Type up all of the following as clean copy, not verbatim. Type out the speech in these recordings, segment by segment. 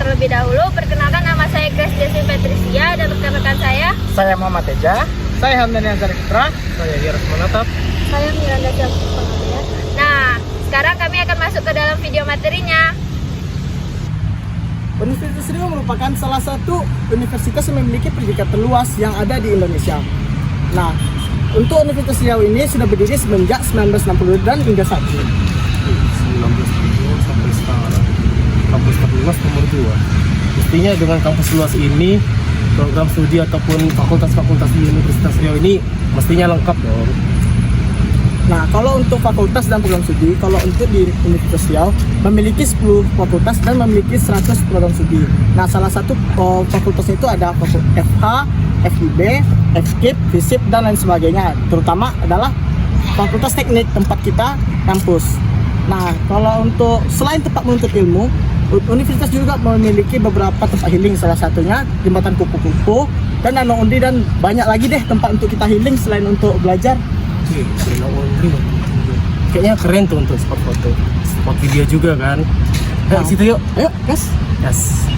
Terlebih dahulu, perkenalkan nama saya Grace Jessie Patricia dan rekan-rekan Saya Muhammad Teja. Saya Hamdan Azhar Fitra. Saya Hirus Menatap. saya Miranda Syafifah. Nah, sekarang kami akan masuk ke dalam video materinya. Universitas Riau merupakan salah satu universitas yang memiliki pendidikan terluas yang ada di Indonesia. Nah, untuk Universitas Riau ini sudah berdiri semenjak 1960 dan hingga saat ini. 1970 sampai sekarang. Kampus terluas nomor 2. Mestinya dengan kampus luas ini, program studi ataupun fakultas-fakultas di Universitas Riau ini mestinya lengkap dong. Nah, kalau untuk fakultas dan program studi, kalau untuk di Universitas Riau memiliki 10 fakultas dan memiliki 100 program studi. Nah, salah satu fakultasnya itu ada FH, FIB, FKIP, FISIP, dan lain sebagainya. Terutama adalah Fakultas Teknik tempat kita kampus. Nah, kalau untuk selain tempat menuntut ilmu, universitas juga memiliki beberapa tempat healing, salah satunya Jembatan Kupu-Kupu dan Danau Undi, dan banyak lagi deh tempat untuk kita healing selain untuk belajar. Kayaknya keren tuh untuk spot foto, spot video juga kan. Ayo situ yuk. Ayo, guys. Yes.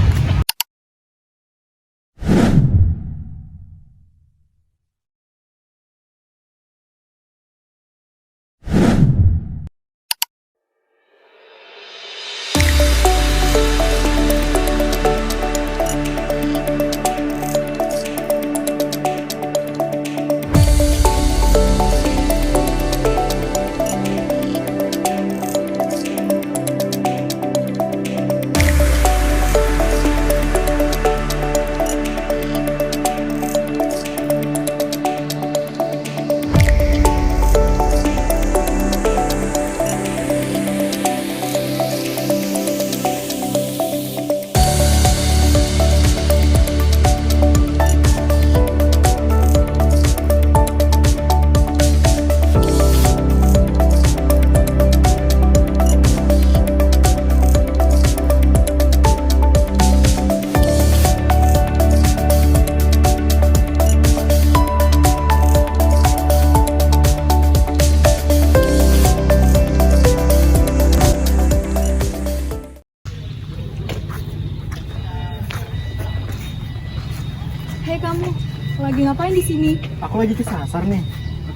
Hei kamu, lagi ngapain di sini? Aku lagi kesasar nih.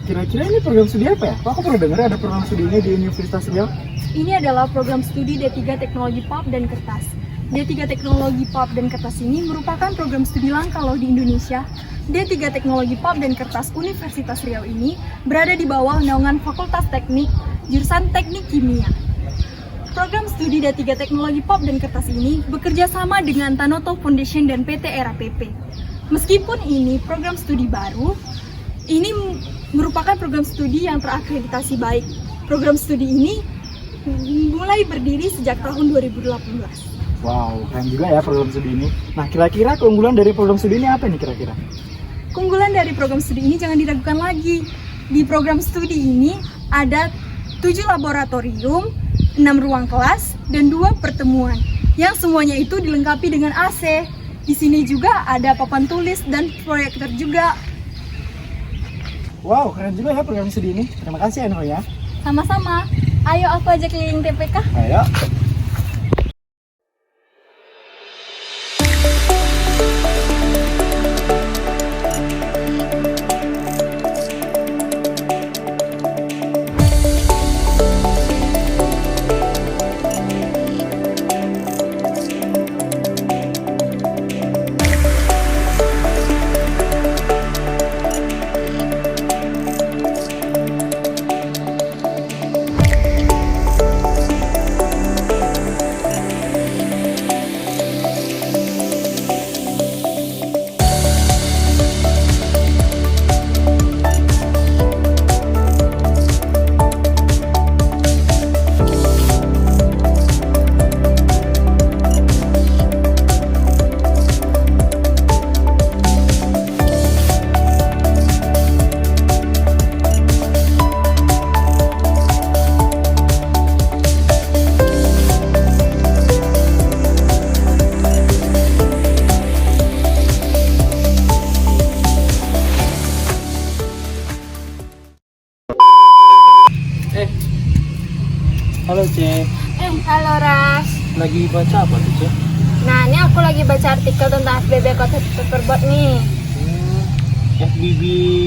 Kira-kira ini program studi apa ya? Kok aku pernah dengar ada program studi ini di Universitas Riau? Ini adalah program studi D3 Teknologi Pulp dan Kertas. D3 Teknologi Pulp dan Kertas ini merupakan program studi langka loh di Indonesia. D3 Teknologi Pulp dan Kertas Universitas Riau ini berada di bawah naungan Fakultas Teknik, jurusan Teknik Kimia. Program studi D3 Teknologi Pulp dan Kertas ini bekerja sama dengan Tanoto Foundation dan PT RAPP. Meskipun ini program studi baru, ini merupakan program studi yang terakreditasi baik. Program studi ini mulai berdiri sejak tahun 2018. Wow, keren juga ya program studi ini. Nah, kira-kira keunggulan dari program studi ini apa nih kira-kira? Keunggulan dari program studi ini jangan diragukan lagi. Di program studi ini ada 7 laboratorium, 6 ruang kelas, dan 2 pertemuan. Yang semuanya itu dilengkapi dengan AC. Di sini juga ada papan tulis dan proyektor juga. Wow, keren juga ya program studi ini. Terima kasih ya, Noh ya. Sama-sama. Ayo aku ajak keliling TPK. Ayo. Halo, Cek. Halo Ras. Lagi baca apa tuh, Cek? Nah, ini aku lagi baca artikel tentang FBB Coated Paperboard nih. FBB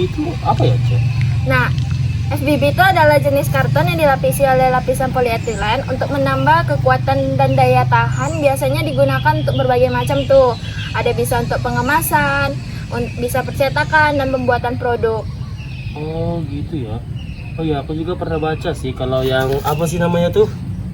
itu apa ya, Cek? Nah, FBB itu adalah jenis karton yang dilapisi oleh lapisan polietilen untuk menambah kekuatan dan daya tahan. Biasanya digunakan untuk berbagai macam tuh. Ada bisa untuk pengemasan, bisa percetakan dan pembuatan produk. Oh gitu ya. Oh ya, aku juga pernah baca sih kalau yang apa sih namanya tuh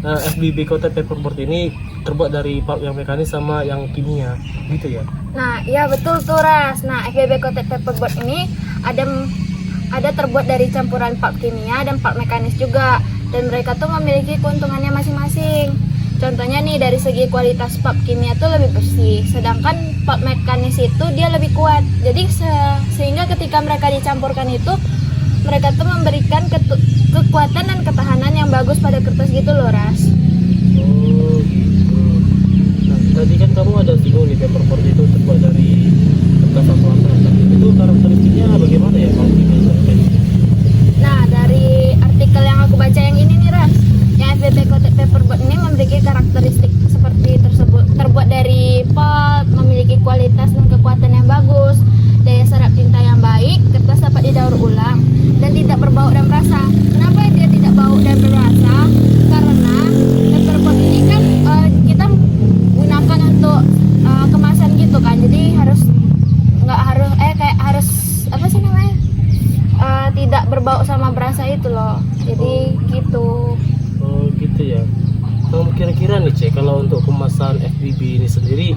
FBB Coated Paperboard ini terbuat dari pulp yang mekanis sama yang kimia, gitu ya. Nah, iya betul tuh Ras. Nah, FBB Coated Paperboard ini ada terbuat dari campuran pulp kimia dan pulp mekanis juga. Dan mereka tuh memiliki keuntungannya masing-masing. Contohnya nih, dari segi kualitas pulp kimia tuh lebih bersih, sedangkan pulp mekanis itu dia lebih kuat. Jadi sehingga ketika mereka dicampurkan itu, mereka tuh memberikan kekuatan dan ketahanan yang bagus pada kertas gitu loh, Ras. Oh gitu. Nah, tadi kan kamu ada singgung nih paperboard itu terbuat dari kertas apa-apa. Itu karakteristiknya bagaimana ya kalau kita sampai? Nah, dari artikel yang aku baca yang ini nih, Ras, yang FBB Coated Paperboard ini memiliki karakteristik seperti tersebut. Terbuat dari pulp, memiliki kualitas dan kekuatan yang bagus, daya serap tinta yang baik, kertas dapat didaur ulang, dan tidak berbau dan berasa. Kenapa dia tidak bau dan berasa? Karena paperboard ini kan kita gunakan untuk kemasan gitu kan, jadi harus apa sih namanya? Tidak berbau sama berasa itu loh. Jadi gitu. Oh gitu ya. Kamu kira-kira nih Cek, kalau untuk kemasan FBB ini sendiri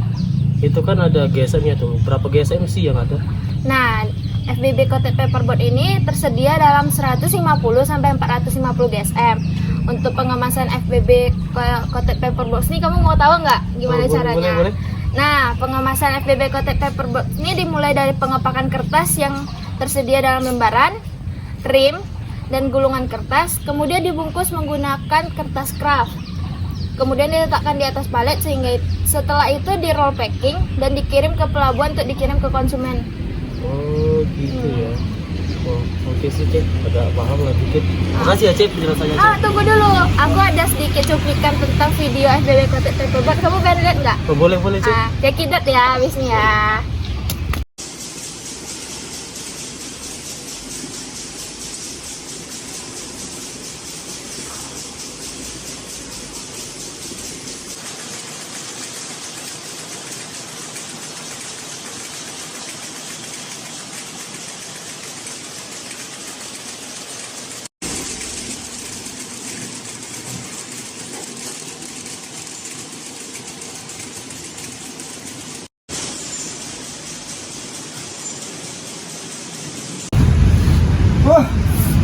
itu kan ada GSM-nya tuh. Berapa GSM sih yang ada? Nah, FBB Coated Paperboard ini tersedia dalam 150 sampai 450 GSM. Untuk pengemasan FBB Coated Paperboard ini kamu mau tahu nggak gimana caranya? Boleh. Nah, pengemasan FBB Coated Paperboard ini dimulai dari pengepakan kertas yang tersedia dalam lembaran, trim, dan gulungan kertas, kemudian dibungkus menggunakan kertas kraft. Kemudian diletakkan di atas palet sehingga setelah itu di roll packing dan dikirim ke pelabuhan untuk dikirim ke konsumen. Oh gitu ya. Oh, oke sih Cek, agak paham lah dikit. Makasih ya Cek penjelasannya Cek. Tunggu dulu, aku ada sedikit cuplikan tentang video FBB Coated Paperboard. Kamu pengen lihat nggak? Oh, boleh Cek. Check it out ya habisnya ya. Wah,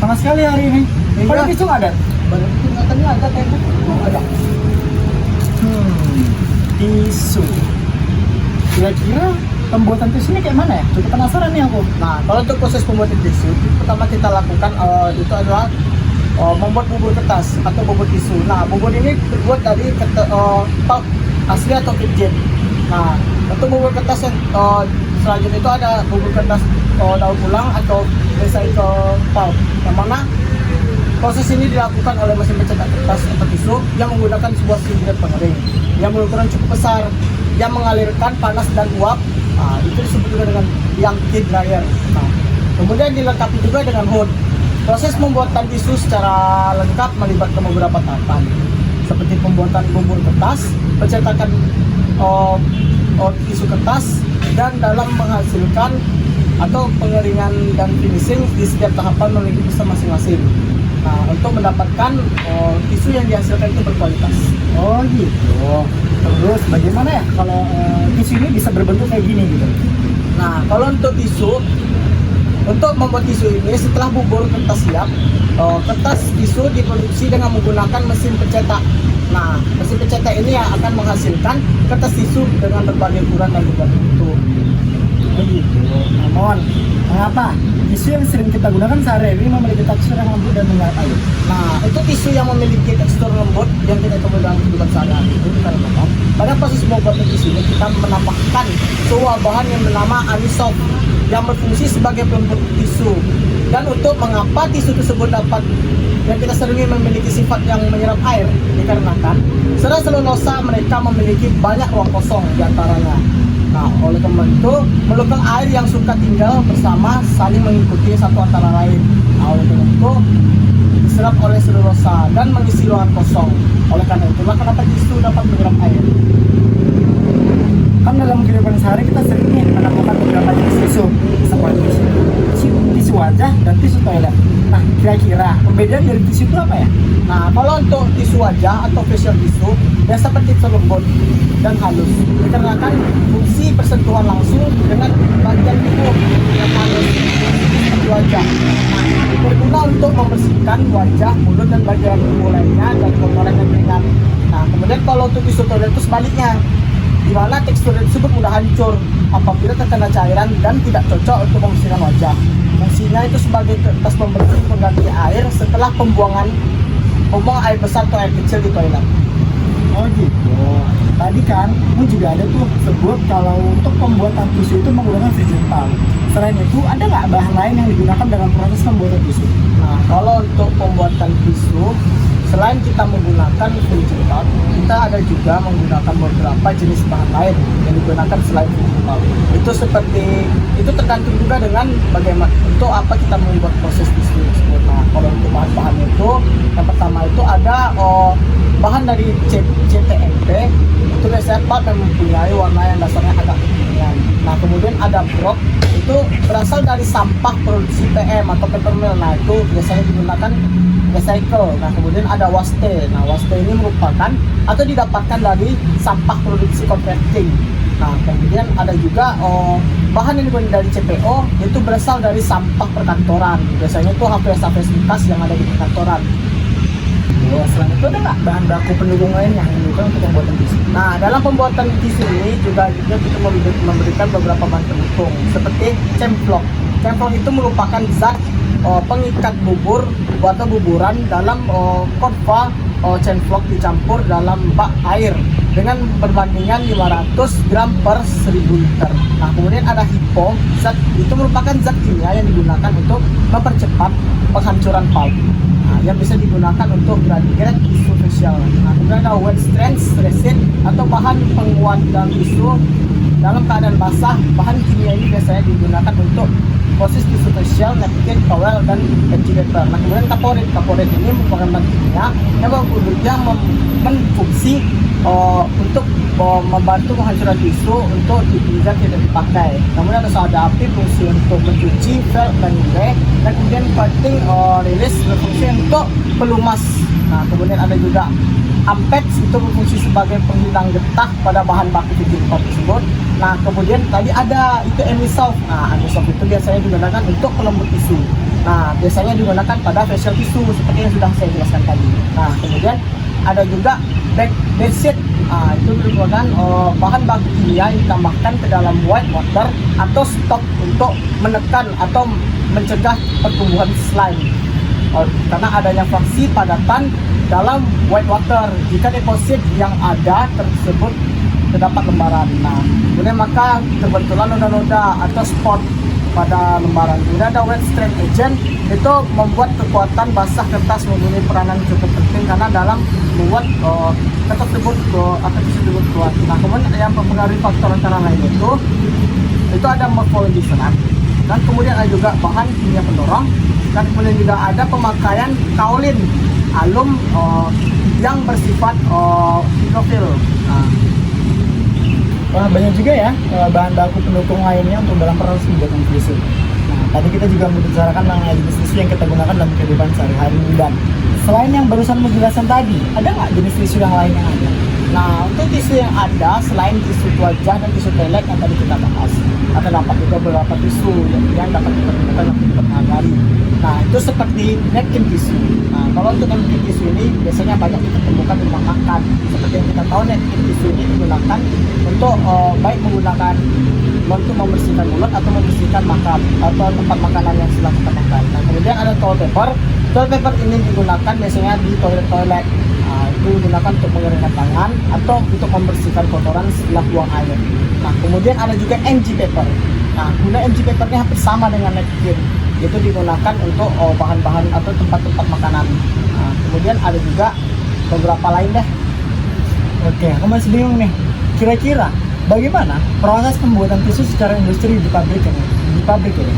panas sekali hari ini. Kalau tisu nggak ada? Katanya ada tembok. Ada. Tisu. Kira-kira pembuatan tisu ini kayak mana ya? Cukup penasaran nih aku. Nah, kalau untuk proses pembuatan tisu, pertama kita lakukan itu adalah membuat bubur kertas atau bubur tisu. Nah, bubur ini terbuat dari pulp asli atau kitchen. Nah, untuk bubur kertas yang selanjutnya itu ada bubur kertas daur ulang atau recycle pulp, yang mana proses ini dilakukan oleh mesin pencetak kertas atau tisu yang menggunakan sebuah silinder pengering yang berukuran cukup besar yang mengalirkan panas dan uap. Nah, itu disebut juga dengan yang heat dryer. Nah, kemudian dilengkapi juga dengan hood. Proses pembuatan tisu secara lengkap melibatkan beberapa tahapan seperti pembuatan bubur kertas, pencetakan tisu kertas, dan dalam menghasilkan atau pengeringan dan finishing di setiap tahapan memiliki pesan masing-masing. Nah, untuk mendapatkan tisu yang dihasilkan itu berkualitas. Oh gitu. Terus bagaimana ya kalau tisu ini bisa berbentuk kayak gini gitu? Nah, kalau untuk tisu, untuk membuat tisu ini setelah bubur kertas siap, kertas tisu diproduksi dengan menggunakan mesin pencetak. Nah, mesin pencetak ini yang akan menghasilkan kertas tisu dengan berbagai ukuran dan juga bentuk. Begitu. Namun, mengapa tisu yang sering kita gunakan sehari-hari memiliki tekstur yang lembut dan menyengat air? Nah, itu tisu yang memiliki tekstur lembut yang kita temui dalam kehidupan sehari-hari itu karena pada proses pembuatan tisu ini kita menambahkan sebuah bahan yang bernama anisoft yang berfungsi sebagai pelembut tisu. Dan untuk mengapa tisu tersebut dapat yang kita sering memiliki sifat yang menyerap air dikarenakan selulosa mereka memiliki banyak ruang kosong di antaranya. Nah, oleh karena itu, molekul air yang suka tinggal bersama saling mengikuti satu antara lain. Nah, oleh karena itu, diserap oleh selulosa dan mengisi ruangan kosong. Oleh karena itulah kenapa tisu dapat menyerap air. Kan dalam kehidupan sehari kita sering nih menemukan beberapa jenis tisu seperti tisu wajah dan tisu toilet. Nah, kira-kira perbedaan dari tisu itu apa ya? Nah, kalau untuk tisu wajah atau facial tisu, dia seperti lembut dan halus. Dikarenakan fungsi persentuhan langsung dengan bagian tubuh yang halus seperti wajah. Nah, berguna untuk membersihkan wajah, mulut, dan bagian tubuh lainnya dari kotoran yang ringan. Nah, kemudian kalau untuk tisu toilet itu sebaliknya, di mana tekstur tersebut mudah hancur apabila terkena cairan dan tidak cocok untuk membersihkan wajah. Fungsinya itu sebagai kertas pembersih pengganti air setelah pembuang air besar atau air kecil di toilet. Oh gitu. Tadi kan juga ada tuh sebut kalau untuk pembuatan tisu itu menggunakan virgin pulp. Selain itu, ada nggak bahan lain yang digunakan dalam proses pembuatan tisu? Nah, kalau untuk pembuatan tisu, selain kita menggunakan virgin pulp, kita ada juga menggunakan beberapa jenis bahan lain yang digunakan selain virgin pulp. Itu tergantung juga dengan bagaimana untuk apa kita membuat proses tisu tersebut. Nah, kalau untuk bahan-bahan itu, yang pertama itu ada bahan dari CTMP, itu biasanya pulp yang mempunyai warna yang dasarnya agak kekinian. Nah, kemudian ada brok, itu berasal dari sampah produksi PM atau paper mill. Nah, itu biasanya digunakan recycle. Nah, kemudian ada waste. Nah, waste ini merupakan atau didapatkan dari sampah produksi contracting. Nah, kemudian ada juga bahan yang dibuat dari CPO, itu berasal dari sampah perkantoran. Biasanya itu HVS bekas yang ada di perkantoran. Selain itu ada nggak bahan baku pendukung lain yang digunakan untuk pembuatan tisu? Nah, dalam pembuatan tisu ini juga kita memberikan beberapa bahan pendukung seperti cemplok. Cemplok itu merupakan zat pengikat bubur atau buburan dalam konva cemplok dicampur dalam bak air dengan perbandingan 500 gram per 1000 liter. Nah, kemudian ada hipo, zat itu merupakan zat kimia yang digunakan untuk mempercepat penghancuran pulp. Nah, yang bisa digunakan untuk grade tisu facial. Nah, kemudian ada wet strands resin atau bahan penguat dalam tisu dalam keadaan basah. Bahan kimia ini biasanya digunakan untuk proses tisu facial, napkin, towel, dan ventilator. Nah, kemudian kaporit ini merupakan bahan kimia yang berfungsi untuk membantu penghancuran tisu untuk tidak dipakai. Kemudian ada soda api fungsi untuk mencuci felt dan nilai, dan kemudian cutting release berfungsi untuk pelumas. Nah, kemudian ada juga Ampex itu berfungsi sebagai penghilang getah pada bahan baku virgin pulp tersebut. Nah, kemudian tadi ada itu Emisoft. Nah, Emisoft itu biasanya digunakan untuk pelembut tisu. Nah, biasanya digunakan pada facial tisu seperti yang sudah saya jelaskan tadi. Nah, kemudian ada juga Backseat. Nah, itu merupakan bahan baku kimia yang ditambahkan ke dalam white water atau stok untuk menekan atau mencegah pertumbuhan slime. Karena adanya fraksi padatan dalam white water, jika deposit yang ada tersebut terdapat lembaran. Nah, kemudian maka terbentuklah noda-noda atau spot pada lembaran. Kemudian ada wet strand agent, itu membuat kekuatan basah kertas mempunyai peranan cukup penting karena dalam membuat kertas tersebut atau tisu tersebut kuat. Nah, kemudian yang mempengaruhi faktor antara lain itu ada morfologi serat, dan kemudian ada juga bahan kimia pendorong, dan kemudian juga ada pemakaian kaolin alum yang bersifat hidrofil. Nah, Wah, banyak juga ya bahan baku pendukung lainnya untuk dalam proses pembuatan tisu. Nah, tadi kita juga membicarakan mengenai jenis tisu yang kita gunakan dalam kehidupan sehari-hari. Dan selain yang barusan penjelasan tadi, ada nggak jenis tisu yang lain yang ada? Nah, untuk tisu yang ada selain tisu wajah dan tisu toilet yang tadi kita bahas, terdapat juga beberapa tisu yang dapat kita gunakan dalam kehidupan sehari-hari. Nah, itu seperti napkin tisu. Nah, kalau untuk napkin tisu ini biasanya banyak kita temukan di rumah makan. Seperti yang kita tahu, napkin tisu ini digunakan untuk baik menggunakan untuk membersihkan mulut atau membersihkan makan atau tempat makanan yang sedang kita makan. Nah, kemudian ada toilet paper. Toilet paper ini digunakan biasanya di toilet-toilet. Nah, itu digunakan untuk mengeringkan tangan atau untuk membersihkan kotoran setelah buang air. Nah, kemudian ada juga NG paper. Nah, guna MG papernya hampir sama dengan napkin, itu digunakan untuk bahan-bahan atau tempat-tempat makanan. Nah, kemudian ada juga beberapa lain deh. Oke, aku masih bingung nih. Kira-kira bagaimana proses pembuatan tisu secara industri di pabrik ini?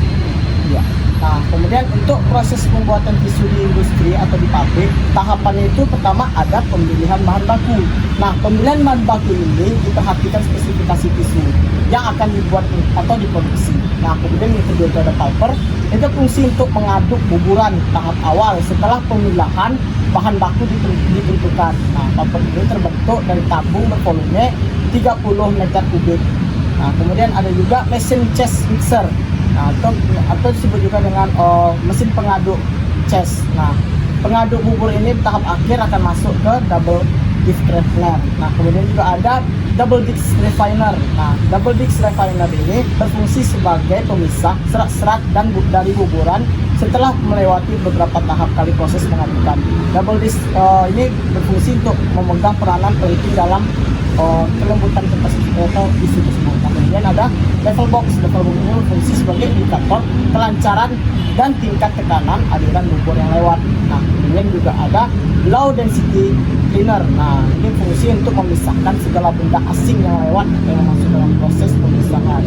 Ya. Nah, kemudian untuk proses pembuatan tisu di industri atau di pabrik, tahapannya itu pertama ada pemilihan bahan baku. Nah, pemilihan bahan baku ini diperhatikan spesifikasi tisu yang akan dibuat atau diproduksi. Nah, kemudian yang kedua itu ada pulper, itu fungsi untuk mengaduk buburan tahap awal setelah pemilahan bahan baku ditentukan. Nah, pulper ini terbentuk dari tabung bervolume 30 meter kubik. Nah, kemudian ada juga mesin chest mixer. Nah, atau disebut juga dengan mesin pengaduk chest. Nah, pengaduk bubur ini tahap akhir akan masuk ke double disc refiner. Nah, kemudian juga ada double disc refiner. Nah, double disc refiner ini berfungsi sebagai pemisah serat-serat dari buburan setelah melewati beberapa tahap kali proses pengadukan. Double disc ini berfungsi untuk memegang peranan penting dalam kelembutan kertas atau isi tersebut. Nah, kemudian ada level box. Level box ini berfungsi sebagai indikator kelancaran dan tingkat tekanan aliran bubur yang lewat. Nah, kemudian juga ada low density cleaner. Nah, ini fungsi untuk memisahkan segala benda asing yang lewat yang masuk dalam proses pemisahan.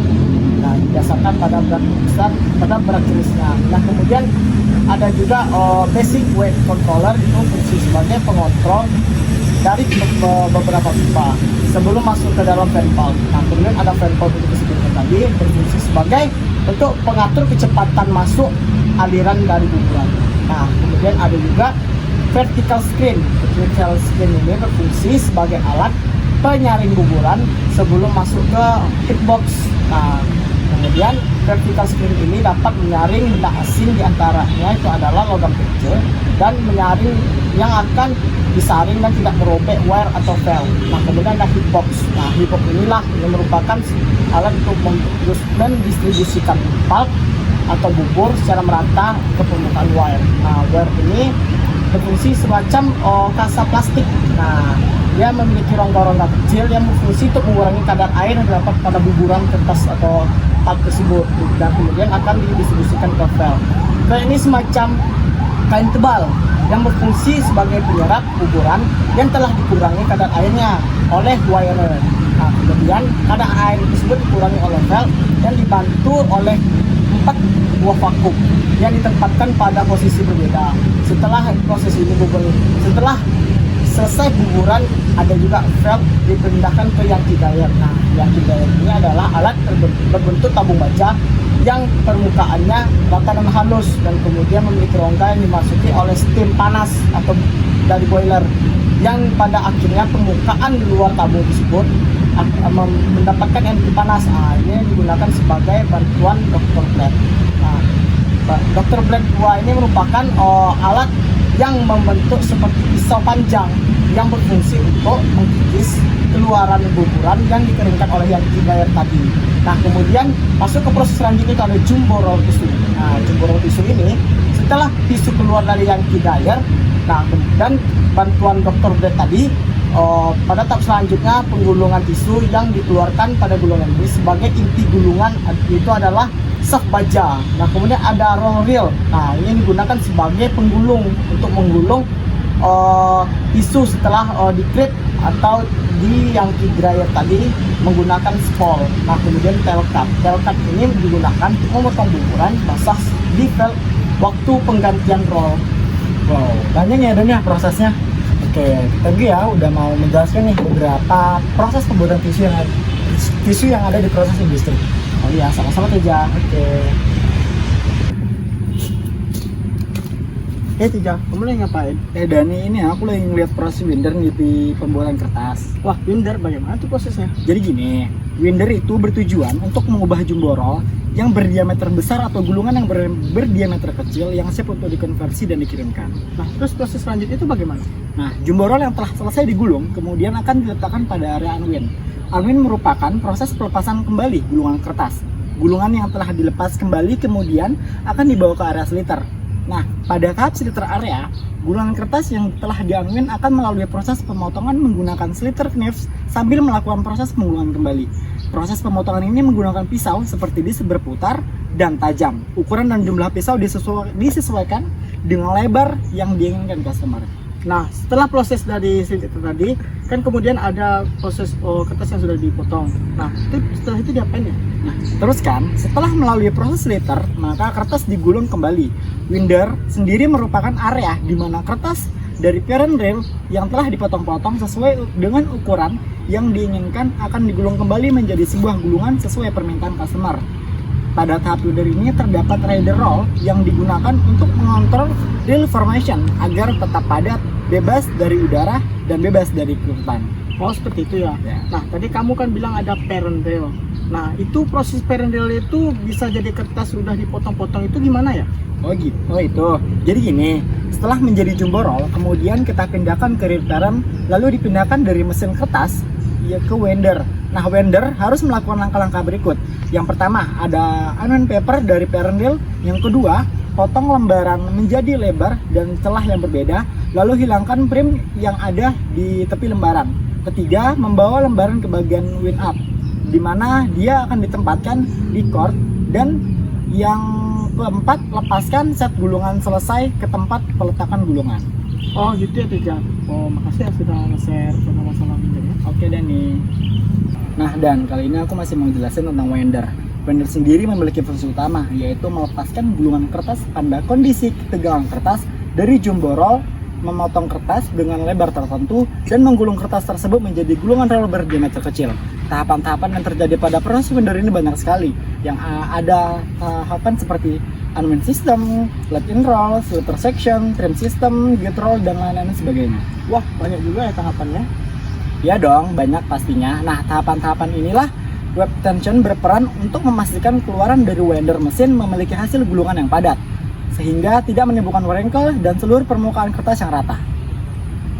Nah, berdasarkan pada berat besar, pada berat jenisnya. Nah, kemudian ada juga basic weight controller, itu fungsi sebagai pengontrol dari beberapa pipa sebelum masuk ke dalam fan valve. Nah, kemudian ada fan valve itu disebutkan tadi berfungsi sebagai untuk pengatur kecepatan masuk aliran dari buburan. Nah, kemudian ada juga vertical screen. Vertical screen ini berfungsi sebagai alat penyaring buburan sebelum masuk ke hitbox. Nah, kemudian vertical screen ini dapat menyaring benda asing, diantaranya itu adalah logam kecil, dan menyaring yang akan disaring dan tidak merobek wire atau valve. Nah, kemudian ada hitbox. Nah, hitbox inilah yang merupakan alat untuk mendistribusikan pulp atau bubur secara merata ke permukaan wire. Nah, wire ini berfungsi semacam kasa plastik. Nah, dia memiliki rongga-rongga kecil yang berfungsi untuk mengurangi kadar air yang terdapat pada buburan kertas atau pulp tersebut, dan kemudian akan didistribusikan ke valve. Valve ini semacam kain tebal yang berfungsi sebagai penyerap buburan yang telah dikurangi kadar airnya oleh wirer. Nah, kemudian kadar air tersebut dikurangi oleh valve dan dibantu oleh 4 buah vakum yang ditempatkan pada posisi berbeda. Setelah proses ini setelah selesai buburan, ada juga valve dipindahkan ke Yankee dryer. Nah, Yankee dryer ini adalah alat berbentuk tabung baja yang permukaannya rata dan halus, dan kemudian memiliki rongga yang dimasuki oleh steam panas atau dari boiler, yang pada akhirnya permukaan luar tabung tersebut mendapatkan energi panas. Nah, ini digunakan sebagai bantuan Dr. Blade. Nah, Dr. Blade 2 ini merupakan alat yang membentuk seperti pisau panjang yang berfungsi untuk mengkikis keluaran buburan yang dikeringkan oleh Yankee dryer tadi. Nah, kemudian masuk ke proses selanjutnya itu ada jumbo roll tisu. Nah, jumbo roll tisu ini setelah tisu keluar dari Yankee dryer, nah, dan bantuan Dr. Blade tadi, pada tahap selanjutnya penggulungan tisu yang dikeluarkan pada gulungan ini sebagai inti gulungan itu adalah sak baja. Nah, kemudian ada roll reel. Nah, ini digunakan sebagai penggulung untuk menggulung tisu setelah di-create atau di Yankee dryer tadi menggunakan spool. Nah, kemudian tail cut. Tail cut ini digunakan untuk memotong buburan basah di valve waktu penggantian roll. Wow, banyak ya Dan ya prosesnya. Oke, tadi ya udah mau menjelaskan nih beberapa proses pembuatan tisu yang ada di proses industri. Oh iya, sama-sama Teja. Oke. Teja, kamu lagi ngapain? Dani, ini aku lagi ngeliat proses winder nih di pembuatan kertas. Wah, winder bagaimana tuh prosesnya? Jadi gini, winder itu bertujuan untuk mengubah jumbo roll yang berdiameter besar atau gulungan yang berdiameter kecil yang siap untuk dikonversi dan dikirimkan. Nah, terus proses selanjutnya itu bagaimana? Nah, jumbo roll yang telah selesai digulung kemudian akan diletakkan pada area unwind. Unwind merupakan proses pelepasan kembali gulungan kertas. Gulungan yang telah dilepas kembali kemudian akan dibawa ke area sliter. Nah, pada tahap sliter area, gulungan kertas yang telah di-unwind akan melalui proses pemotongan menggunakan sliter knives sambil melakukan proses penggulungan kembali. Proses pemotongan ini menggunakan pisau seperti disc berputar dan tajam. Ukuran dan jumlah pisau disesuaikan dengan lebar yang diinginkan customer. Nah, setelah proses dari sliter tadi, kan kemudian ada proses kertas yang sudah dipotong. Nah, setelah itu diapain ya? Nah, terus kan, setelah melalui proses sliter, maka kertas digulung kembali. Winder sendiri merupakan area di mana kertas dari parent rail yang telah dipotong-potong sesuai dengan ukuran yang diinginkan akan digulung kembali menjadi sebuah gulungan sesuai permintaan customer. Pada tahap winder ini terdapat rider roll yang digunakan untuk mengontrol rail formation agar tetap padat, bebas dari udara, dan bebas dari kerutan. Oh, seperti itu ya. Nah, tadi kamu kan bilang ada parent rail. Nah, itu proses parent rail itu bisa jadi kertas sudah dipotong-potong itu gimana ya? Oh gitu, oh itu. Jadi gini, setelah menjadi jumbo roll, kemudian kita pindahkan ke rail parent, lalu dipindahkan dari mesin kertas ya ke winder. Nah, winder harus melakukan langkah-langkah berikut. Yang pertama, ada uneven paper dari parent rail. Yang kedua, potong lembaran menjadi lebar dan celah yang berbeda, lalu hilangkan prim yang ada di tepi lembaran. Ketiga, membawa lembaran ke bagian wind up, di mana dia akan ditempatkan di cord. Dan yang keempat, lepaskan set gulungan selesai ke tempat peletakan gulungan. Oh, gitu ya, Teja. Oh, makasih ya sudah nge-share tentang masalah winder ya. Oke, Dani. Nah, dan kali ini aku masih mau jelasin tentang winder. Winder sendiri memiliki fungsi utama, yaitu melepaskan gulungan kertas pada kondisi ketegangan kertas dari jumbo roll, memotong kertas dengan lebar tertentu, dan menggulung kertas tersebut menjadi gulungan roll berdiameter kecil. Tahapan-tahapan yang terjadi pada proses winder ini banyak sekali, yang ada tahapan seperti unwind system, let in roll, sliter section, trim system, gate roll, dan lain-lain sebagainya. Wah, banyak juga ya tahapannya. Ya dong, banyak pastinya. Nah, tahapan-tahapan inilah web tension berperan untuk memastikan keluaran dari winder mesin memiliki hasil gulungan yang padat, sehingga tidak menimbulkan wrinkle dan seluruh permukaan kertas yang rata.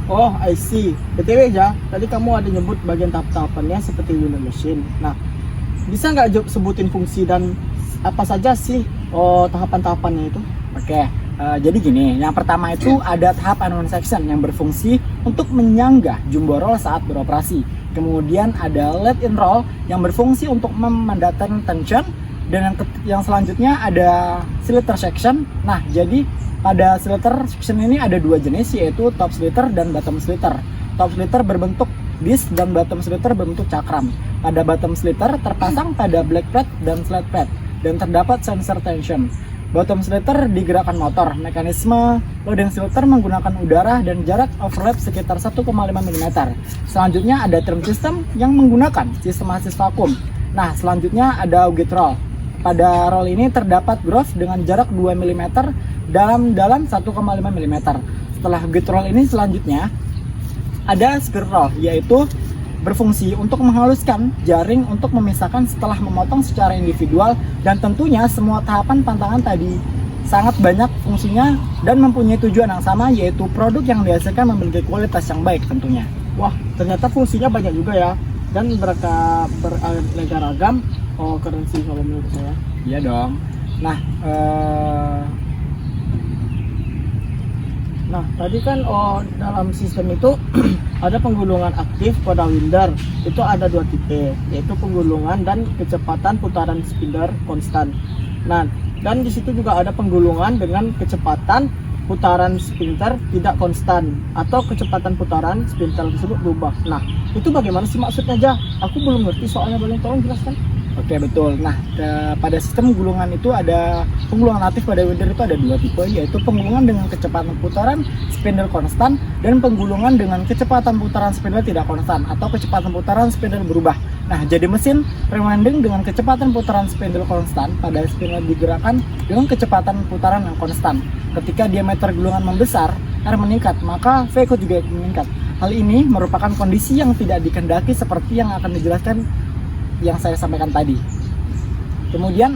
Oh, I see. BTW ya, tadi kamu ada nyebut bagian tahap-tahapannya seperti winder machine. Nah, bisa nggak sebutin fungsi dan apa saja sih tahapan-tahapannya itu? Oke, jadi gini, yang pertama itu ada tahap uneven section yang berfungsi untuk menyanggah jumbo roll saat beroperasi. Kemudian ada let in roll yang berfungsi untuk memandatkan tension, dan yang selanjutnya ada sliter section. Nah, jadi pada sliter section ini ada dua jenis, yaitu top sliter dan bottom sliter. Top sliter berbentuk disc dan bottom sliter berbentuk cakram. Pada bottom sliter terpasang pada black plate dan slide plate dan terdapat sensor tension. Bottom sliter digerakkan motor. Mekanisme loading sliter menggunakan udara dan jarak overlap sekitar 1,5 mm. Selanjutnya ada trim system yang menggunakan sistem asis vakum. Nah, selanjutnya ada gate roll. Pada roll ini terdapat groove dengan jarak 2 mm dalam 1,5 mm. Setelah gate roll ini selanjutnya ada skirt roll, yaitu berfungsi untuk menghaluskan jaring untuk memisahkan setelah memotong secara individual, dan tentunya semua tahapan pantangan tadi sangat banyak fungsinya dan mempunyai tujuan yang sama, yaitu produk yang dihasilkan memiliki kualitas yang baik tentunya. Wah, ternyata fungsinya banyak juga ya, dan beraneka ragam. Oh, keren sih kalau menurut saya. Iya dong. Nah, tadi kan dalam sistem itu ada penggulungan aktif pada winder. Itu ada dua tipe, yaitu penggulungan dan kecepatan putaran spindle konstan. Nah, dan di situ juga ada penggulungan dengan kecepatan putaran spindle tidak konstan, atau kecepatan putaran spindle tersebut berubah. Nah, itu bagaimana sih maksudnya aja? Aku belum ngerti soalnya, boleh tolong jelaskan? Oke, betul. Nah, pada sistem gulungan itu ada penggulungan aktif pada winder itu ada dua tipe, yaitu penggulungan dengan kecepatan putaran spindle konstan dan penggulungan dengan kecepatan putaran spindle tidak konstan atau kecepatan putaran spindle berubah. Nah, jadi mesin rewinding dengan kecepatan putaran spindle konstan pada spindle digerakkan dengan kecepatan putaran yang konstan. Ketika diameter gulungan membesar, R meningkat, maka V ikut juga meningkat. Hal ini merupakan kondisi yang tidak dikehendaki seperti yang akan dijelaskan yang saya sampaikan tadi. Kemudian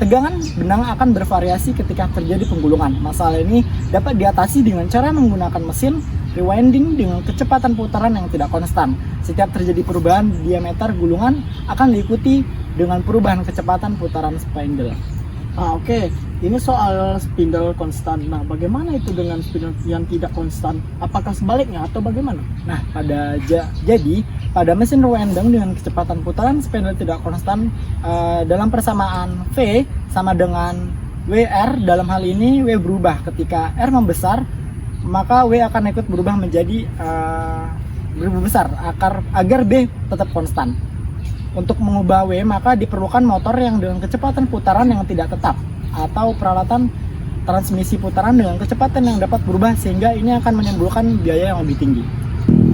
tegangan benang akan bervariasi ketika terjadi penggulungan. Masalah ini dapat diatasi dengan cara menggunakan mesin rewinding dengan kecepatan putaran yang tidak konstan. Setiap terjadi perubahan diameter gulungan akan diikuti dengan perubahan kecepatan putaran spindle. Oke. Ini soal spindle konstan. Nah, bagaimana itu dengan spindle yang tidak konstan? Apakah sebaliknya atau bagaimana? Nah, jadi pada mesin rewinding dengan kecepatan putaran spindle tidak konstan dalam persamaan V sama dengan WR. Dalam hal ini W berubah ketika R membesar, maka W akan ikut berubah menjadi berubah besar agar B tetap konstan. Untuk mengubah W maka diperlukan motor yang dengan kecepatan putaran yang tidak tetap atau peralatan transmisi putaran dengan kecepatan yang dapat berubah, sehingga ini akan menimbulkan biaya yang lebih tinggi.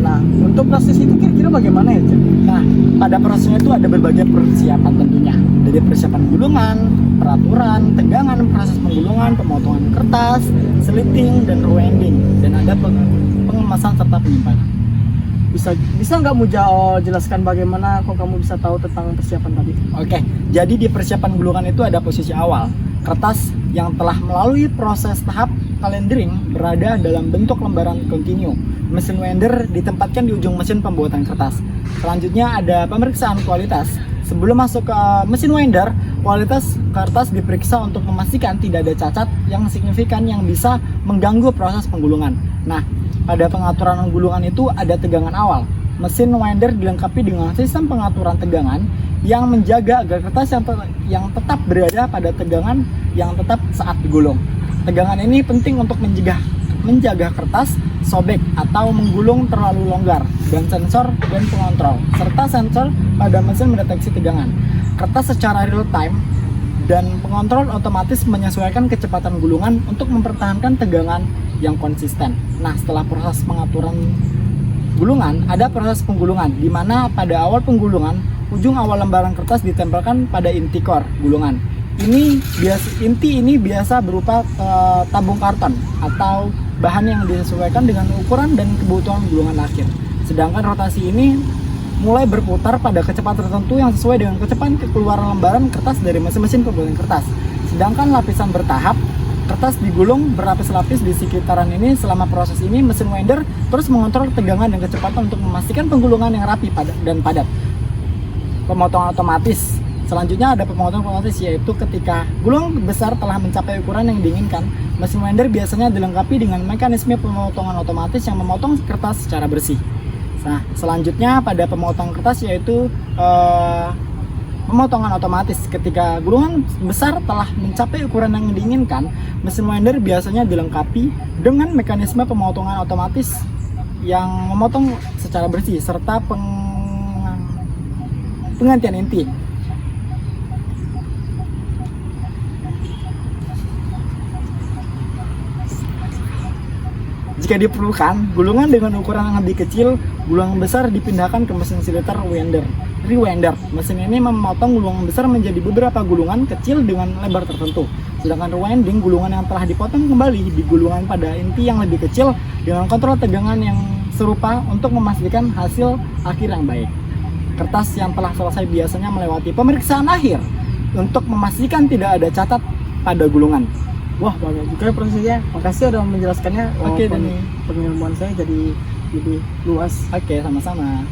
Nah, untuk proses itu kira-kira bagaimana ya, Cik? Nah, pada prosesnya itu ada berbagai persiapan tentunya. Dari persiapan gulungan, peraturan, tegangan, proses penggulungan, pemotongan kertas, slitting, dan rewinding. Dan ada pengemasan serta penyimpanan. Bisa nggak Mujao jelaskan bagaimana kok kamu bisa tahu tentang persiapan tadi? Oke, jadi di persiapan gulungan itu ada posisi awal. Kertas yang telah melalui proses tahap calendering berada dalam bentuk lembaran kontinu. Mesin winder ditempatkan di ujung mesin pembuatan kertas. Selanjutnya ada pemeriksaan kualitas. Sebelum masuk ke mesin winder, kualitas kertas diperiksa untuk memastikan tidak ada cacat yang signifikan yang bisa mengganggu proses penggulungan. Nah, pada pengaturan gulungan itu ada tegangan awal. Mesin winder dilengkapi dengan sistem pengaturan tegangan yang menjaga agar kertas yang tetap berada pada tegangan yang tetap saat digulung. Tegangan ini penting untuk menjaga kertas sobek atau menggulung terlalu longgar, dan sensor dan pengontrol serta sensor pada mesin mendeteksi tegangan. Kertas secara real time dan pengontrol otomatis menyesuaikan kecepatan gulungan untuk mempertahankan tegangan yang konsisten. Nah, setelah proses pengaturan gulungan, ada proses penggulungan di mana pada awal penggulungan, ujung awal lembaran kertas ditempelkan pada inti core gulungan. Inti ini biasa berupa tabung karton atau bahan yang disesuaikan dengan ukuran dan kebutuhan gulungan akhir. Sedangkan rotasi ini mulai berputar pada kecepatan tertentu yang sesuai dengan kecepatan keluaran lembaran kertas dari mesin-mesin pembuatan kertas. Sedangkan lapisan bertahap, kertas digulung berlapis-lapis di sekitaran ini. Selama proses ini, mesin winder terus mengontrol tegangan dan kecepatan untuk memastikan penggulungan yang rapi dan padat. Pemotongan otomatis. Selanjutnya ada pemotongan otomatis, yaitu ketika gulungan besar telah mencapai ukuran yang diinginkan, mesin winder biasanya dilengkapi dengan mekanisme pemotongan otomatis yang memotong kertas secara bersih. Nah, selanjutnya pada pemotongan kertas yaitu pemotongan otomatis. Ketika gulungan besar telah mencapai ukuran yang diinginkan, mesin winder biasanya dilengkapi dengan mekanisme pemotongan otomatis yang memotong secara bersih serta penggantian inti. Jika diperlukan, gulungan dengan ukuran yang lebih kecil, gulungan besar dipindahkan ke mesin sliter rewinder. Mesin ini memotong gulungan besar menjadi beberapa gulungan kecil dengan lebar tertentu. Sedangkan rewinding, gulungan yang telah dipotong kembali digulungan pada inti yang lebih kecil dengan kontrol tegangan yang serupa untuk memastikan hasil akhir yang baik. Kertas yang telah selesai biasanya melewati pemeriksaan akhir untuk memastikan tidak ada cacat pada gulungan. Wah, banyak juga prosesnya. Makasih udah menjelaskannya. Oke, Dani. Pengilmuan saya jadi lebih luas. Oke, sama-sama.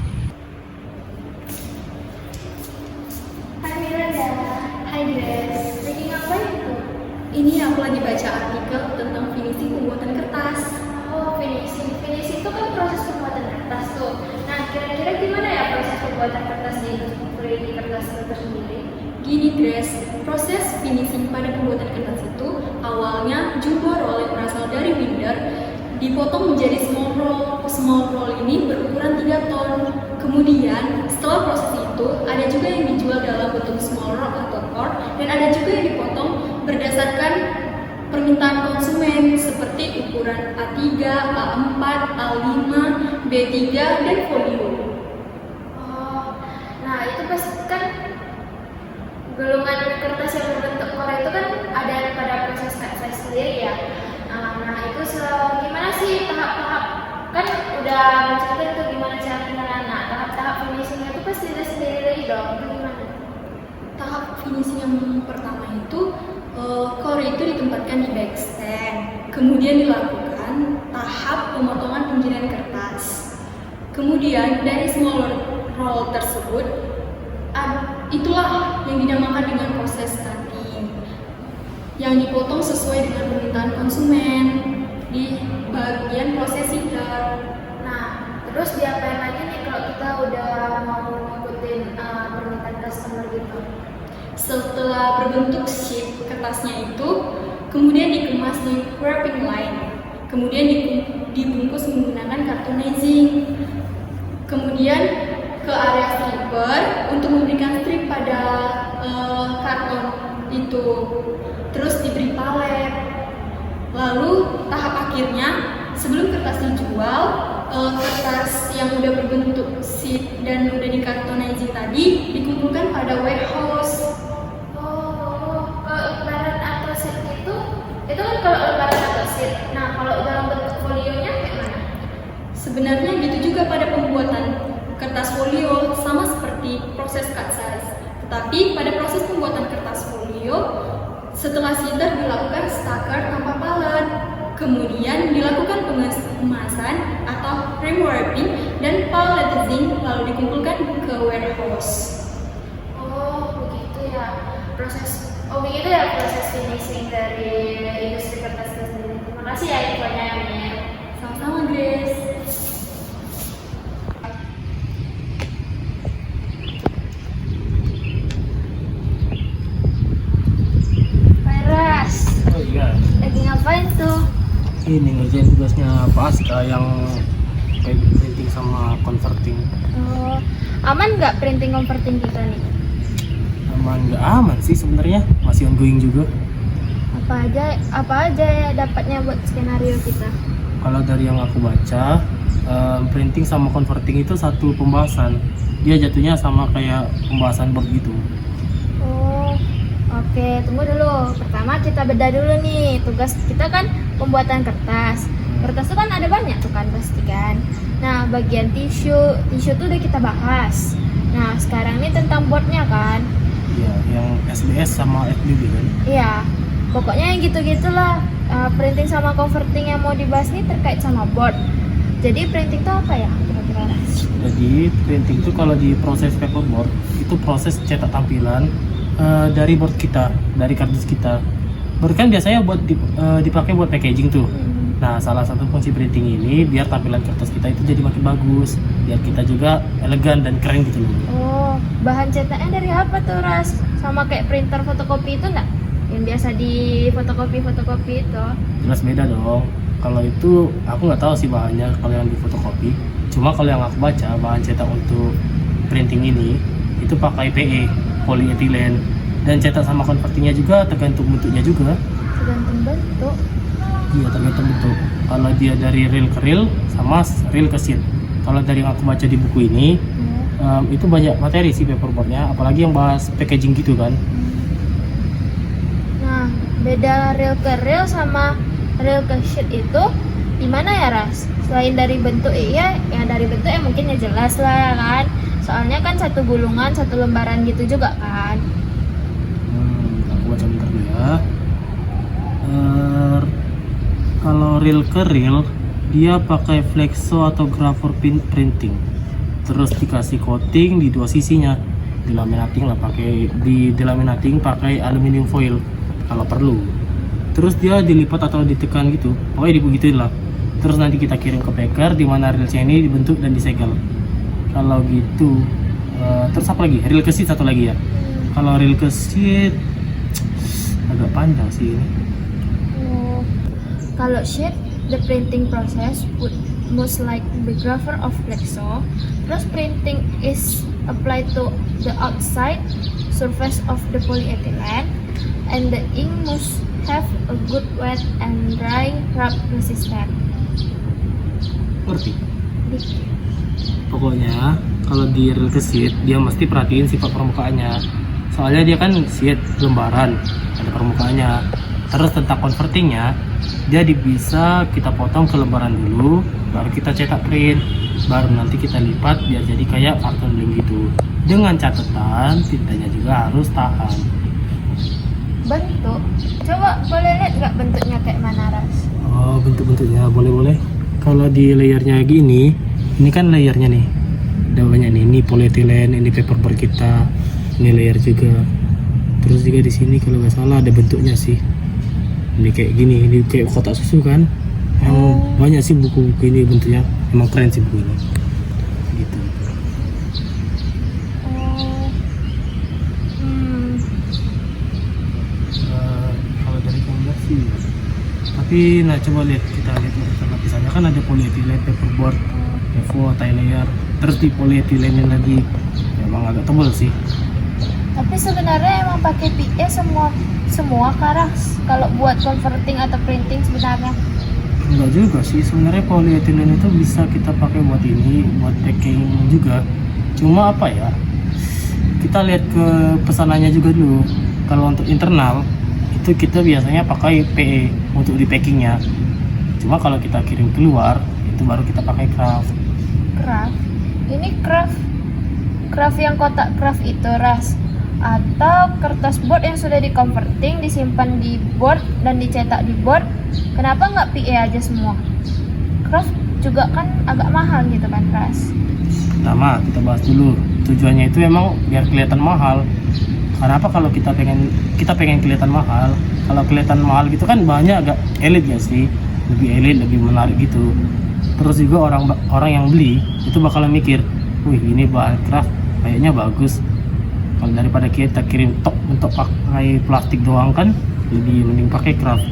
Hai Miranda. Hai Grace. Lagi ngapain tuh? Ini aku lagi baca artikel tentang finishing pembuatan kertas. Oh, finishing. Finishing itu kan proses pembuatan kertas tuh. Nah, kira-kira gimana ya proses pembuatan kertas di kertas itu sendiri? Gini Grace, proses finishing pada pembuatan kertas itu awalnya jumbo roll yang berasal dari winder dipotong menjadi small roll. Small roll ini berukuran 3 ton. Kemudian setelah proses itu ada juga yang dijual dalam bentuk small roll atau core, dan ada juga yang dipotong berdasarkan permintaan konsumen seperti ukuran A3, A4, A5, B3, dan folio. Oh, nah itu pas kan gulungan kertas yang berbentuk core itu kan ada pada proses saya sendiri ya. Nah itu gimana sih tahap-tahap, kan udah menceritakan tuh gimana cara pengenalan. Nah tahap-tahap finishingnya itu pasti ada sendiri dong. Itu gimana? Tahap finishing yang pertama itu core itu ditempatkan di backstand. Kemudian dilakukan tahap pemotongan pinggiran kertas. Kemudian dari small roll tersebut itulah yang dinamakan dengan proses cutting. yang dipotong sesuai dengan permintaan konsumen di bagian proses heater. Nah, terus diapain lagi nih kalau kita udah mau ngikutin permintaan customer gitu? Setelah berbentuk sheet kertasnya itu, kemudian dikemas di wrapping line, kemudian dibungkus menggunakan cartonizing, kemudian ke area stripper untuk memberikan strip pada karton itu, terus diberi palet. Lalu tahap akhirnya sebelum kertas dijual, kertas yang udah berbentuk sheet dan udah di cartonizing tadi dikumpulkan pada warehouse. Kalau lembaran atau sheet itu kan kalau lembaran atau sheet. Nah, kalau dalam bentuk folionya kayak mana? Sebenarnya gitu juga pada pembuatan kertas folio, sama seperti proses cut size. Tetapi pada proses pembuatan kertas folio, setelah sitter dilakukan stacker tanpa palet, kemudian dilakukan pengemasan atau frame wrapping dan palletizing, lalu dikumpulkan ke warehouse. Begitu ya proses finishing dari industri kertas itu sendiri. Terima kasih ya infonya ya, Mir. Sama-sama, Grace. Ras, Oh iya, lagi ngapain tuh? ini ngerjain tugasnya Pak Aska yang printing sama converting. Aman nggak printing converting kita nih? Nggak aman sih sebenarnya, masih ongoing juga. Apa aja ya dapatnya buat skenario kita? Kalau dari yang aku baca, printing sama converting itu satu pembahasan. Dia jatuhnya sama kayak pembahasan board gitu. Oke, tunggu dulu. Pertama kita bedah dulu nih. Tugas kita kan pembuatan kertas. Kertas itu kan ada banyak tuh kan pasti kan. Nah, bagian tisu tuh udah kita bahas. Nah, sekarang ini tentang boardnya kan. Iya, yang SBS sama FBB kan. Iya, pokoknya yang gitu-gitulah. Printing sama converting yang mau dibahas nih terkait sama board. Jadi printing itu apa ya kira-kira? Jadi printing itu kalau di proses paperboard itu proses cetak tampilan dari board kita, dari kardus kita. Board kan biasanya buat dipakai buat packaging tuh. Nah, salah satu fungsi printing ini biar tampilan kertas kita itu jadi makin bagus, biar kita juga elegan dan keren gitu loh. Bahan cetaknya dari apa tuh, Ras? Sama kayak printer fotokopi itu enggak? Yang biasa di fotokopi itu. Jelas beda dong. Kalau itu aku nggak tahu sih bahannya kalau yang di fotokopi. Cuma kalau yang aku baca bahan cetak untuk printing ini itu pakai PE, polyethylene, dan cetak sama convertingnya juga tergantung bentuknya juga. Tergantung bentuk. Iya, tergantung bentuk. Kalau dia dari reel ke reel sama reel ke sheet. Kalau dari yang aku baca di buku ini itu banyak materi sih paperboardnya, apalagi yang bahas packaging gitu kan. Nah, beda reel ke reel sama reel ke sheet itu di mana ya, Ras? Selain dari bentuk ya dari bentuk ya mungkin ya jelas lah ya kan. Soalnya kan satu gulungan, satu lembaran gitu juga kan. Aku baca bentar dulu ya. Kalau reel ke reel dia pakai flexo atau grapher printing, terus dikasih coating di dua sisinya, delaminating pakai aluminium foil kalau perlu, terus dia dilipat atau ditekan gitu, pokoknya digituin lah. Terus nanti kita kirim ke packer di mana reelsnya ini dibentuk dan disegel. Kalau gitu, terus apa lagi? Reel ke sheet satu lagi ya. Kalau reel ke sheet agak panjang sih ini. Kalau sheet, the printing process would most likely be grapher of flexo. Terus printing is applied to the outside surface of the polyethylene, and the ink must have a good wet and dry rub resistant. Ngerti? Pokoknya kalau di reel ke sheet dia mesti perhatiin sifat permukaannya. Soalnya dia kan sheet lembaran, ada permukaannya. Terus tentang convertingnya, dia bisa kita potong ke lembaran dulu, baru kita cetak print, baru nanti kita lipat biar jadi kayak karton bling gitu. Dengan catatan tintanya juga harus tahan. Bentuk, coba boleh lihat nggak bentuknya kayak mana, Ras? Oh, bentuk-bentuknya boleh-boleh. Kalau di layernya gini, ini kan layernya nih, daunnya nih, ini polyethylene, ini paperboard kita, ini layer juga. Terus juga di sini kalau nggak salah ada bentuknya sih. Ini kayak gini, ini kayak kotak susu kan. Banyak sih buku-buku ini bentuknya, emang keren sih buku ini. Gitu. Kalau dari gambar sih, tapi nah coba lihat, kita lihat lapisannya kan ada polyethylene, paperboard, EVO, tie layer, terus di polyethylene lagi emang agak tebal sih. Tapi sebenarnya emang pakai PE semua karas kalau buat converting atau printing sebenarnya. Enggak juga sih, sebenarnya polyethylene itu bisa kita pakai buat ini, buat packing juga. Cuma apa ya, kita lihat ke pesanannya juga dulu. Kalau untuk internal itu kita biasanya pakai PE untuk di packingnya. Cuma kalau kita kirim keluar itu baru kita pakai craft. Craft? Ini craft yang kotak craft itu ras, atau kertas board yang sudah di converting disimpan di board dan dicetak di board. Kenapa nggak PE aja semua? Craft juga kan agak mahal gitu kan ras. Pertama kita bahas dulu, tujuannya itu emang biar kelihatan mahal. Karena apa, kalau kita pengen kelihatan mahal, kalau kelihatan mahal gitu kan bahannya agak elit ya sih, lebih elit, lebih menarik gitu. Terus juga orang yang beli itu bakalan mikir, wih ini bahan craft kayaknya bagus. Kalau daripada kita kirim tok untuk pakai plastik doang kan, lebih mending pakai craft.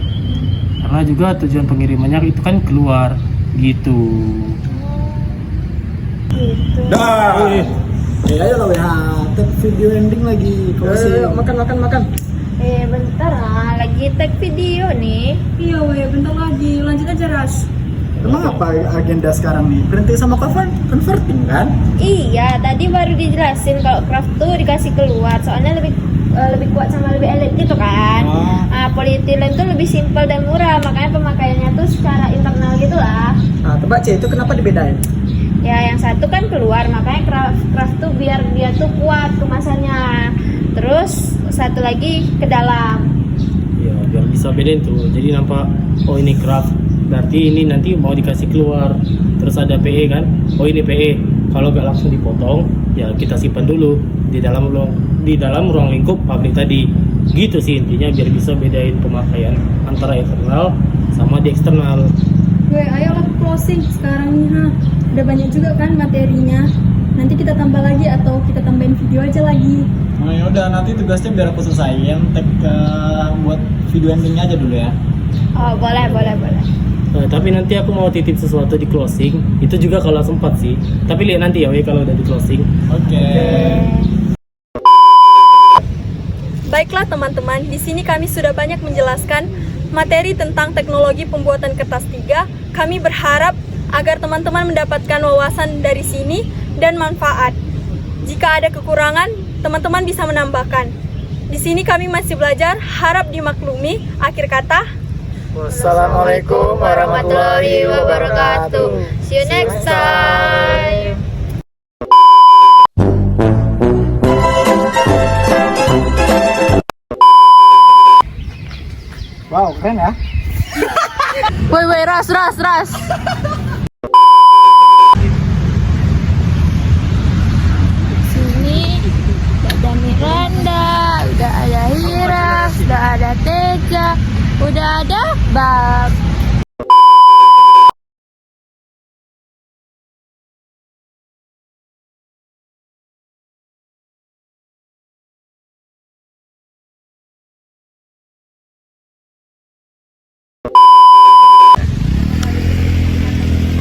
Karena juga tujuan pengirimannya itu kan keluar gitu. Dah. Ayo lah WH, tag video ending lagi. Makan. Bentar lagi tag video nih. Iya weh, bentar lagi. Lanjut aja Ras. Emang apa agenda sekarang nih? Printing sama converting kan? Iya, tadi baru dijelasin kalau craft tuh dikasih keluar, soalnya lebih kuat sama lebih elit gitu kan. Polyethylene tuh lebih simpel dan murah, makanya pemakaiannya tuh secara internal gitu lah. Nah, tebak C itu kenapa dibedain? Ya, yang satu kan keluar, makanya craft tuh biar dia tuh kuat kemasannya. Terus satu lagi ke dalam. Ya biar bisa bedain tuh, jadi nampak oh ini craft, berarti ini nanti mau dikasih keluar. Terus ada PE kan, oh ini PE, kalau gak langsung dipotong ya kita simpan dulu di dalam ruang lingkup pabrik tadi. Gitu sih intinya, biar bisa bedain pemakaian antara internal sama di eksternal. Gue ayolah closing sekarang nih ha. Udah banyak juga kan materinya. Nanti kita tambah lagi atau kita tambahin video aja lagi. Nah yaudah, nanti tugasnya biar aku selesaiin, tag buat video endingnya aja dulu ya. Oh, boleh. Tapi nanti aku mau titip sesuatu di closing, itu juga kalau sempat sih. Tapi lihat nanti ya weh kalau udah di closing. Oke. Baiklah teman-teman, di sini kami sudah banyak menjelaskan materi tentang teknologi pembuatan kertas 3. Kami berharap agar teman-teman mendapatkan wawasan dari sini dan manfaat. Jika ada kekurangan, teman-teman bisa menambahkan. Di sini kami masih belajar, harap dimaklumi. Akhir kata, Wassalamualaikum warahmatullahi wabarakatuh. See you next time. Wow, keren ya. Woi, ras. Sini udah ada Miranda, udah ada Hira, udah ada Teja, udah ada Bab.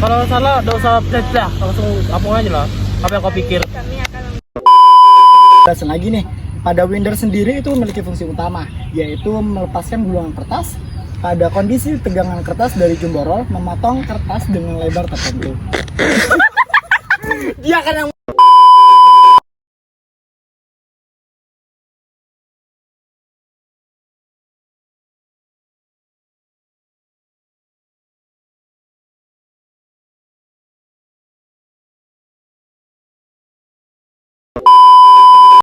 Kalau salah, udah usah play lah, langsung apung aja lah. Apa yang kau pikir? Jelasin lagi nih, pada winder sendiri itu memiliki fungsi utama, yaitu melepaskan gulungan kertas pada kondisi tegangan kertas dari jumbo roll, memotong kertas dengan lebar tertentu. Dia kan yang